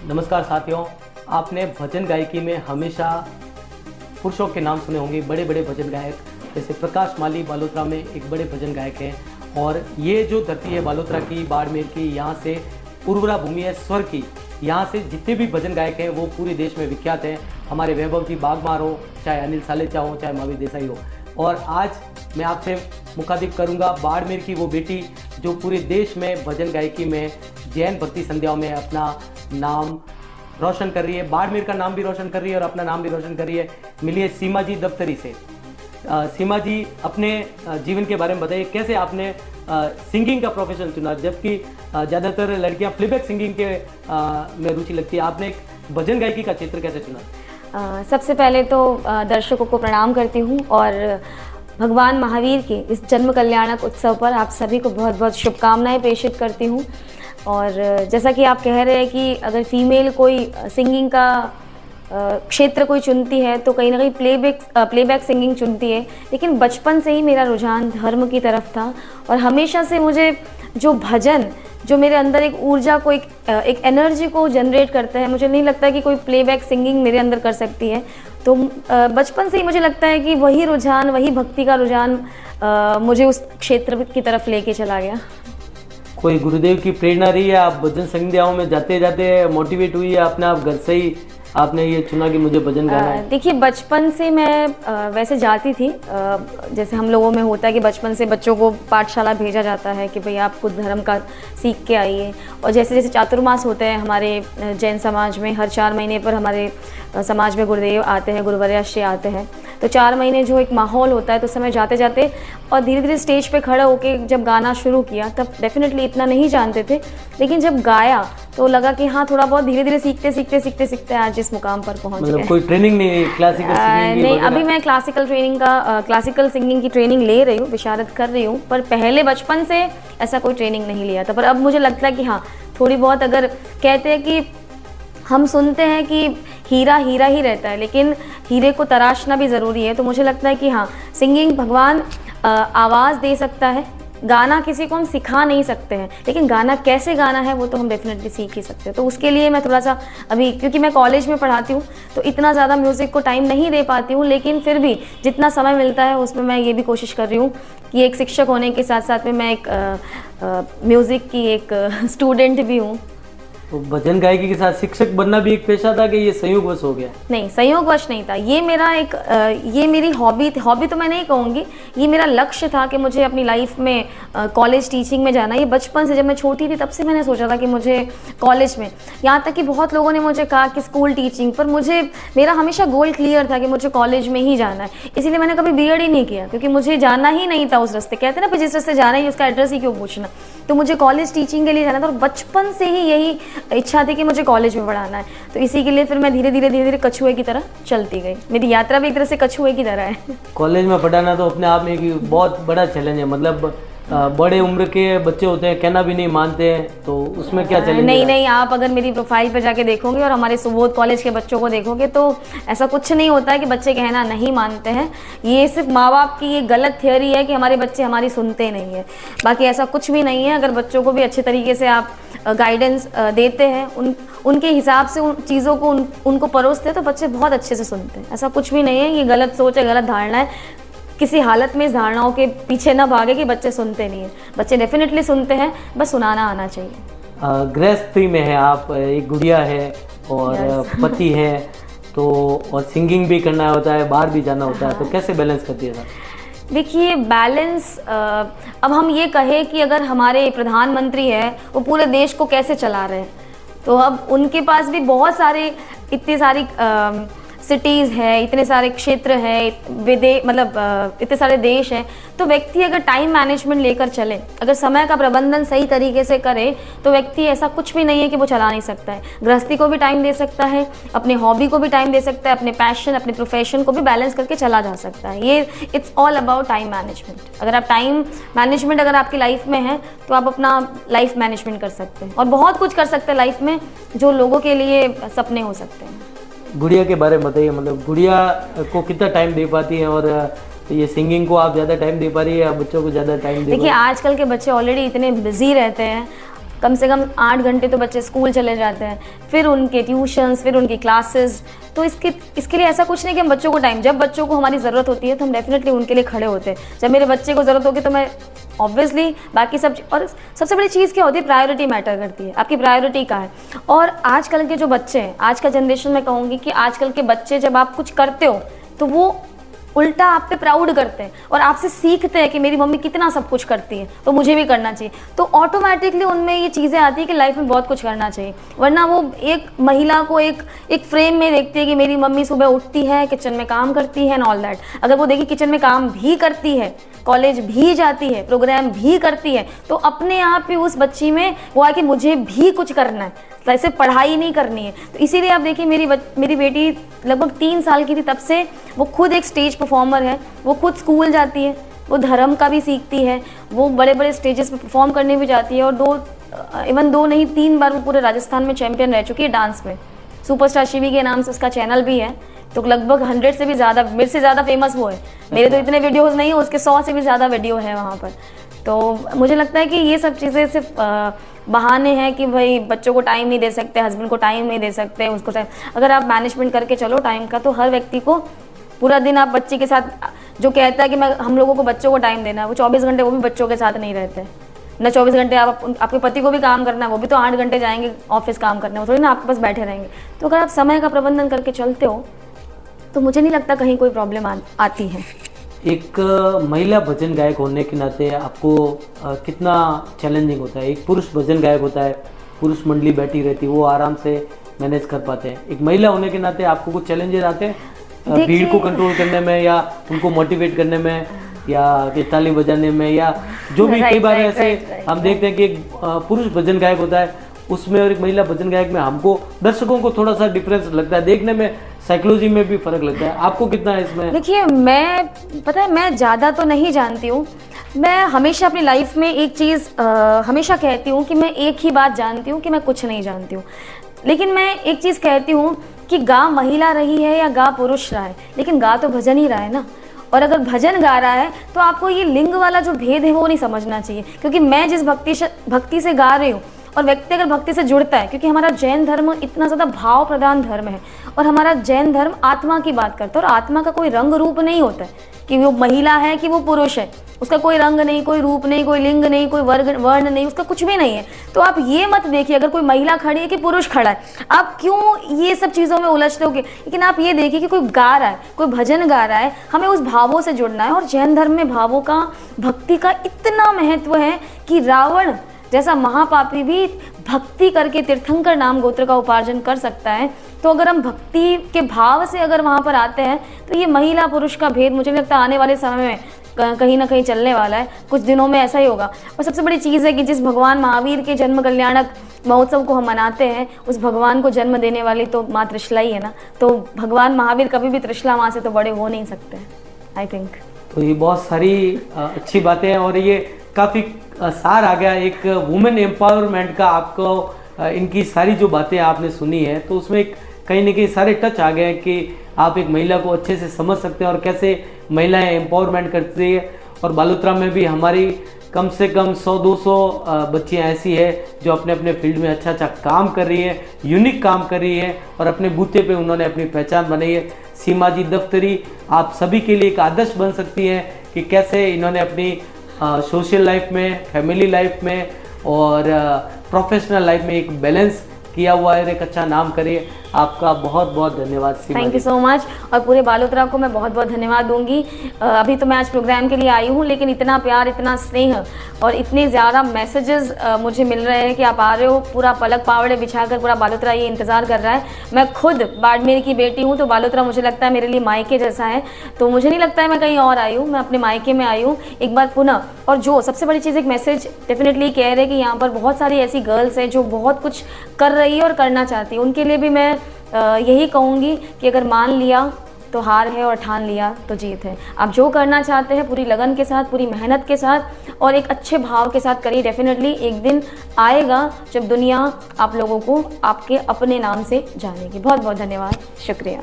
नमस्कार साथियों, आपने भजन गायकी में हमेशा पुरुषों के नाम सुने होंगे। बड़े बड़े भजन गायक जैसे प्रकाश माली बालोतरा में एक बड़े भजन गायक हैं। और ये जो धरती है बालोतरा की, बाड़मेर की, यहाँ से उर्वरा भूमि है स्वर की, यहाँ से जितने भी भजन गायक हैं वो पूरे देश में विख्यात हैं। हमारे वैभव जी बागमार हो, चाहे अनिल सालेचा हो, चाहे महावीर देसाई हो। और आज मैं आपसे मुखातिब करूँगा बाड़मेर की वो बेटी जो पूरे देश में भजन गायकी में जैन भक्ति संध्याओं में अपना नाम रोशन कर रही है, बाड़मेर का नाम भी रोशन कर रही है और अपना नाम भी रोशन कर रही है। मिलिए सीमा जी दफ्तरी से। सीमा जी, अपने जीवन के बारे में बताइए, कैसे आपने सिंगिंग का प्रोफेशन चुना, जबकि ज़्यादातर लड़कियां प्लेबैक सिंगिंग के में रुचि लगती है। आपने एक भजन गायकी का क्षेत्र कैसे चुना? सबसे पहले तो दर्शकों को प्रणाम करती हूँ और भगवान महावीर के इस जन्म कल्याणक उत्सव पर आप सभी को बहुत बहुत शुभकामनाएं प्रेषित करती हूँ। और जैसा कि आप कह रहे हैं कि अगर फीमेल कोई सिंगिंग का क्षेत्र कोई चुनती है तो कहीं ना कहीं प्लेबैक सिंगिंग चुनती है, लेकिन बचपन से ही मेरा रुझान धर्म की तरफ था। और हमेशा से मुझे जो भजन, जो मेरे अंदर एक ऊर्जा को, एक एनर्जी को जनरेट करता है, मुझे नहीं लगता कि कोई प्लेबैक सिंगिंग मेरे अंदर कर सकती है। तो बचपन से ही मुझे लगता है कि वही रुझान, वही भक्ति का रुझान मुझे उस क्षेत्र की तरफ लेके चला गया। कोई गुरुदेव की प्रेरणा रही है? आप भजन संध्याओं में जाते जाते मोटिवेट हुई है अपने आप घर से ही आपने ये चुना कि मुझे भजन गाना है? देखिए, बचपन से मैं वैसे जाती थी। जैसे हम लोगों में होता है कि बचपन से बच्चों को पाठशाला भेजा जाता है कि भाई आप कुछ धर्म का सीख के आइए। और जैसे जैसे चातुर्मास होते हैं हमारे जैन समाज में, हर 4 महीने पर हमारे समाज में गुरुदेव आते हैं, गुरुवर्याश्री आते हैं। तो 4 महीने जो एक माहौल होता है, तो उस समय जाते जाते और धीरे धीरे स्टेज पे खड़ा होके जब गाना शुरू किया, तब डेफिनेटली इतना नहीं जानते थे, लेकिन जब गाया तो लगा कि हाँ, थोड़ा बहुत धीरे धीरे सीखते आज इस मुकाम पर पहुंच गए। कोई ट्रेनिंग नहीं, क्लासिकल सिंगिंग नहीं, अभी मैं क्लासिकल सिंगिंग की ट्रेनिंग ले रही हूँ, विशारद कर रही हूँ, पर पहले बचपन से ऐसा कोई ट्रेनिंग नहीं लिया था। पर अब मुझे लगता है कि हाँ, थोड़ी बहुत, अगर कहते हैं कि हम सुनते हैं कि हीरा हीरा ही रहता है, लेकिन हीरे को तराशना भी ज़रूरी है। तो मुझे लगता है कि हाँ, सिंगिंग भगवान आवाज़ दे सकता है, गाना किसी को हम सिखा नहीं सकते हैं, लेकिन गाना कैसे गाना है वो तो हम डेफिनेटली सीख ही सकते हैं। तो उसके लिए मैं थोड़ा सा अभी, क्योंकि मैं कॉलेज में पढ़ाती हूँ तो इतना ज़्यादा म्यूज़िक को टाइम नहीं दे पाती हूँ, लेकिन फिर भी जितना समय मिलता है उसमें मैं ये भी कोशिश कर रही हूँ कि एक शिक्षक होने के साथ साथ में मैं एक म्यूज़िक की एक स्टूडेंट भी हूँ। तो भजन गायकी के साथ शिक्षक बनना भी एक पेशा था कि ये संयोगवश हो गया? नहीं, संयोगवश नहीं था। ये मेरा एक ये मेरी हॉबी तो मैं नहीं कहूँगी, ये मेरा लक्ष्य था कि मुझे अपनी लाइफ में कॉलेज टीचिंग में जाना। ये बचपन से, जब मैं छोटी थी तब से मैंने सोचा था कि मुझे कॉलेज में, यहाँ तक कि बहुत लोगों ने मुझे कहा कि स्कूल टीचिंग, पर मेरा हमेशा गोल क्लियर था कि मुझे कॉलेज में ही जाना है। इसीलिए मैंने कभी बीएड ही नहीं किया, क्योंकि मुझे जाना ही नहीं था उस रास्ते। कहते हैं ना, जिस रास्ते जाना है उसका एड्रेस ही क्यों पूछना। तो मुझे कॉलेज टीचिंग के लिए जाना था और बचपन से ही यही इच्छा थी कि मुझे कॉलेज में पढ़ाना है। तो इसी के लिए फिर मैं धीरे धीरे कछुए की तरह चलती गई। मेरी यात्रा भी एक तरह से कछुए की तरह है। कॉलेज में पढ़ाना तो अपने आप में एक बहुत बड़ा चैलेंज है। मतलब बड़े उम्र के बच्चे होते हैं, कहना भी नहीं मानते हैं, तो उसमें क्या चैलेंज? नहीं, आप अगर मेरी प्रोफाइल पर जाके देखोगे और हमारे सुबोध कॉलेज के बच्चों को देखोगे तो ऐसा कुछ नहीं होता है कि बच्चे कहना नहीं मानते हैं। ये सिर्फ माँ बाप की ये गलत थियोरी है कि हमारे बच्चे हमारी सुनते नहीं है। बाकी ऐसा कुछ भी नहीं है। अगर बच्चों को भी अच्छे तरीके से आप गाइडेंस देते हैं, उनके हिसाब से उन चीज़ों को उनको परोसते हैं, तो बच्चे बहुत अच्छे से सुनते हैं। ऐसा कुछ भी नहीं है। ये गलत सोच है, गलत धारणा है। किसी हालत में इस धारणाओं के पीछे ना भागे कि बच्चे सुनते नहीं हैं। बच्चे डेफिनेटली सुनते हैं, बस सुनाना आना चाहिए। गृहस्थी में है आप, एक गुड़िया है और पति है, तो और सिंगिंग भी करना होता है, बाहर भी जाना होता है, तो कैसे बैलेंस करती है सर? देखिए, बैलेंस, अब हम ये कहें कि अगर हमारे प्रधानमंत्री हैं वो पूरे देश को कैसे चला रहे हैं, तो अब उनके पास भी बहुत सारे, इतनी सारी सिटीज़ है, इतने सारे क्षेत्र है, इतने सारे देश हैं। तो व्यक्ति अगर टाइम मैनेजमेंट लेकर चले, अगर समय का प्रबंधन सही तरीके से करे, तो व्यक्ति, ऐसा कुछ भी नहीं है कि वो चला नहीं सकता है। गृहस्थी को भी टाइम दे सकता है, अपने हॉबी को भी टाइम दे सकता है, अपने पैशन, अपने प्रोफेशन को भी बैलेंस करके चला जा सकता है। ये it's all about time management. अगर आप टाइम मैनेजमेंट अगर आपकी लाइफ में है तो आप अपना लाइफ मैनेजमेंट कर सकते हैं और बहुत कुछ कर सकते हैं लाइफ में, जो लोगों के लिए सपने हो सकते हैं। गुड़िया के बारे में बताइए, मतलब गुड़िया को कितना टाइम दे पाती है और ये सिंगिंग को आप ज़्यादा टाइम दे पा रही है या बच्चों को ज़्यादा टाइम दे? देखिए, आजकल के बच्चे ऑलरेडी इतने बिजी रहते हैं, कम से कम 8 घंटे तो बच्चे स्कूल चले जाते हैं, फिर उनके ट्यूशन्स, फिर उनकी क्लासेस। तो इसके लिए ऐसा कुछ नहीं कि हम बच्चों को जब बच्चों को हमारी ज़रूरत होती है तो हम डेफिनेटली उनके लिए खड़े होते हैं। जब मेरे बच्चे को ज़रूरत होगी तो मैं ऑब्वियसली बाकी सब। और सबसे बड़ी चीज़ क्या होती है, प्रायोरिटी मैटर करती है, आपकी प्रायोरिटी क्या है। और आजकल के जो बच्चे हैं, आज का जनरेशन में कहूँगी कि आजकल के बच्चे जब आप कुछ करते हो तो वो उल्टा आप पे प्राउड करते हैं और आपसे सीखते हैं कि मेरी मम्मी कितना सब कुछ करती है तो मुझे भी करना चाहिए। तो ऑटोमेटिकली उनमें ये चीज़ें आती है कि लाइफ में बहुत कुछ करना चाहिए, वरना वो एक महिला को एक फ्रेम में देखती है कि मेरी मम्मी सुबह उठती है, किचन में काम करती है एंड ऑल दैट। अगर वो देखी किचन में काम भी करती है, कॉलेज भी जाती है, प्रोग्राम भी करती है, तो अपने आप ही उस बच्ची में वो है कि मुझे भी कुछ करना है, ऐसे पढ़ाई नहीं करनी है। तो इसीलिए आप देखिए मेरी बेटी लगभग 3 साल की थी तब से वो खुद एक स्टेज परफॉर्मर है, वो खुद स्कूल जाती है, वो धर्म का भी सीखती है, वो बड़े बड़े स्टेजेस पे परफॉर्म करने भी जाती है। और 2 नहीं 3 बार वो पूरे राजस्थान में चैंपियन रह चुकी है डांस में। सुपरस्टार शिवी के नाम से उसका चैनल भी है। तो लगभग 100 से भी ज़्यादा, मेरे से ज़्यादा फेमस वो है। मेरे तो इतने वीडियोज़ नहीं है, उसके 100 से भी ज़्यादा वीडियो है वहाँ पर। तो मुझे लगता है कि ये सब चीज़ें सिर्फ बहाने हैं कि भाई बच्चों को टाइम नहीं दे सकते, हस्बैंड को टाइम नहीं दे सकते, उसको टाइम। अगर आप मैनेजमेंट करके चलो टाइम का, तो हर व्यक्ति को पूरा दिन आप बच्चे के साथ, जो कहता है कि हम लोगों को बच्चों को टाइम देना है, वो 24 घंटे वो भी बच्चों के साथ नहीं रहते ना। 24 घंटे आपके पति को भी काम करना है, वो भी तो 8 घंटे जाएंगे ऑफिस काम करने, वो थोड़ी ना आपके पास बैठे रहेंगे। तो अगर आप समय का प्रबंधन करके चलते हो तो मुझे नहीं लगता कहीं कोई प्रॉब्लम आती है। एक महिला भजन गायक होने के नाते आपको कितना चैलेंजिंग होता है? एक पुरुष भजन गायक होता है, पुरुष मंडली बैठी रहती है, वो आराम से मैनेज कर पाते हैं। एक महिला होने के नाते आपको कुछ चैलेंजेस आते हैं भीड़ को कंट्रोल करने में, या उनको मोटिवेट करने में, या ताली बजाने में, या जो भी कई बार ऐसे हम देखते हैं कि एक पुरुष भजन गायक होता है उसमें और एक महिला भजन गायक में हमको दर्शकों को थोड़ा सा डिफरेंस लगता है, देखने में साइकोलॉजी में भी फर्क लगता है। आपको कितना है इसमें? देखिए, मैं ज़्यादा तो नहीं जानती हूँ। मैं हमेशा अपनी लाइफ में एक चीज़ हमेशा कहती हूँ कि मैं एक ही बात जानती हूँ कि मैं कुछ नहीं जानती हूँ। लेकिन मैं एक चीज़ कहती हूँ कि गा महिला रही है या गा पुरुष रहा है, लेकिन गा तो भजन ही रहा है ना। और अगर भजन गा रहा है तो आपको ये लिंग वाला जो भेद है वो नहीं समझना चाहिए, क्योंकि मैं जिस भक्ति से गा रही हूँ और व्यक्ति अगर भक्ति से जुड़ता है, क्योंकि हमारा जैन धर्म इतना ज़्यादा भाव प्रधान धर्म है और हमारा जैन धर्म आत्मा की बात करता है। और आत्मा का कोई रंग रूप नहीं होता है कि वो महिला है कि वो पुरुष है, उसका कोई रंग नहीं, कोई रूप नहीं, कोई लिंग नहीं, कोई वर्ण नहीं, उसका कुछ भी नहीं है। तो आप ये मत देखिए अगर कोई महिला खड़ी है कि पुरुष खड़ा है, आप क्यों ये सब चीज़ों में उलझते होगे। लेकिन आप ये देखिए कि कोई गा रहा है, कोई भजन गा रहा है, हमें उस भावों से जुड़ना है। और जैन धर्म में भावों का, भक्ति का इतना महत्व है कि रावण जैसा महापापी भी भक्ति करके तीर्थंकर नाम गोत्र का उपार्जन कर सकता है। तो अगर हम भक्ति के भाव से अगर वहाँ पर आते हैं तो ये महिला पुरुष का भेद मुझे लगता है आने वाले समय में कहीं ना कहीं चलने वाला है, कुछ दिनों में ऐसा ही होगा। और सबसे बड़ी चीज़ है कि जिस भगवान महावीर के जन्म कल्याणक महोत्सव को हम मनाते हैं, उस भगवान को जन्म देने वाली तो माँ त्रिशला ही है ना। तो भगवान महावीर कभी भी त्रिशला माँ से तो बड़े हो नहीं सकते, आई थिंक। तो ये बहुत सारी अच्छी बातें हैं और ये काफ़ी सार आ गया एक वुमेन एम्पावरमेंट का। आपको इनकी सारी जो बातें आपने सुनी है तो उसमें कहीं ना कहीं सारे टच आ गए हैं कि आप एक महिला को अच्छे से समझ सकते हैं और कैसे महिलाएं एम्पावरमेंट करती है। और बालोतरा में भी हमारी कम से कम 100-200 बच्चियाँ ऐसी है जो अपने अपने फील्ड में अच्छा अच्छा काम कर रही है, यूनिक काम कर रही है और अपने बूते पे उन्होंने अपनी पहचान बनाई है। सीमा जी दफ्तरी आप सभी के लिए एक आदर्श बन सकती हैं कि कैसे इन्होंने अपनी सोशल लाइफ में, फैमिली लाइफ में और प्रोफेशनल लाइफ में एक बैलेंस किया हुआ है, एक अच्छा नाम करिए। आपका बहुत बहुत धन्यवाद। Thank you so much. और पूरे बालोतरा को मैं बहुत बहुत धन्यवाद दूंगी। अभी तो मैं आज प्रोग्राम के लिए आई हूँ, लेकिन इतना प्यार, इतना स्नेह और इतने ज़्यादा मैसेजेस मुझे मिल रहे हैं कि आप आ रहे हो। पूरा पलक पावड़े बिछाकर पूरा बालोतरा ये इंतज़ार कर रहा है। मैं खुद बाड़मेर की बेटी हूँ, तो बालोतरा मुझे लगता है मेरे लिए मायके जैसा है। तो मुझे नहीं लगता है मैं कहीं और आई हूँ, मैं अपने मायके में आई हूँ एक बार पुनः। और जो सबसे बड़ी चीज़, एक मैसेज डेफिनेटली कह रहे हैं कि यहाँ पर बहुत सारी ऐसी गर्ल्स हैं जो बहुत कुछ कर रही है और करना चाहती है। उनके लिए भी मैं यही कहूँगी कि अगर मान लिया तो हार है और ठान लिया तो जीत है। आप जो करना चाहते हैं पूरी लगन के साथ, पूरी मेहनत के साथ और एक अच्छे भाव के साथ करिए। डेफिनेटली एक दिन आएगा जब दुनिया आप लोगों को आपके अपने नाम से जानेगी। बहुत बहुत धन्यवाद, शुक्रिया।